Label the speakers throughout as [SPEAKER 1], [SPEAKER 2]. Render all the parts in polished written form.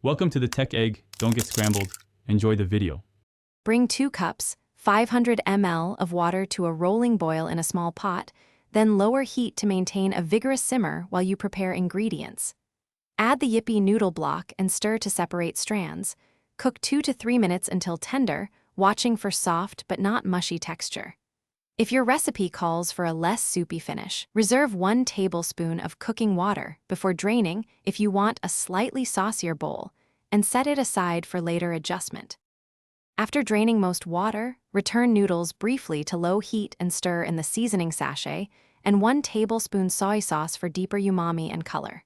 [SPEAKER 1] Welcome to the Tech Egg. Don't get scrambled. Enjoy the video.
[SPEAKER 2] Bring 2 cups, 500 ml of water to a rolling boil in a small pot, then lower heat to maintain a vigorous simmer while you prepare ingredients. Add the Yippee noodle block and stir to separate strands. Cook 2 to 3 minutes until tender, watching for soft but not mushy texture. If your recipe calls for a less soupy finish, reserve 1 tablespoon of cooking water before draining if you want a slightly saucier bowl, and set it aside for later adjustment. After draining most water, return noodles briefly to low heat and stir in the seasoning sachet, and 1 tablespoon soy sauce for deeper umami and color.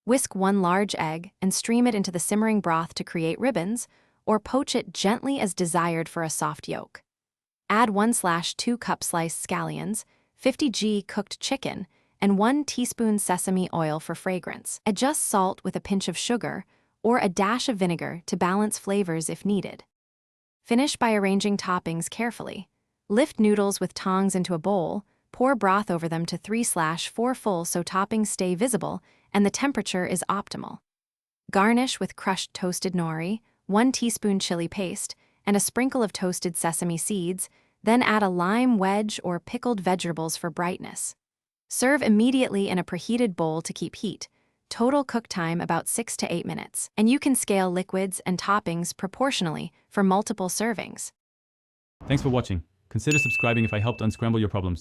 [SPEAKER 2] Whisk 1 large egg and stream it into the simmering broth to create ribbons, or poach it gently as desired for a soft yolk. Add 1/2 cup sliced scallions, 50 g cooked chicken, and 1 teaspoon sesame oil for fragrance. Adjust salt with a pinch of sugar or a dash of vinegar to balance flavors if needed. Finish by arranging toppings carefully. Lift noodles with tongs into a bowl, pour broth over them to 3/4 full so toppings stay visible and the temperature is optimal. Garnish with crushed toasted nori, 1 teaspoon chili paste, and a sprinkle of toasted sesame seeds, then add a lime wedge or pickled vegetables for brightness. Serve immediately in a preheated bowl to keep heat. Total cook time about 6 to 8 minutes, and you can scale liquids and toppings proportionally for multiple servings.
[SPEAKER 1] Thanks for watching. Consider subscribing if I helped unscramble your problems.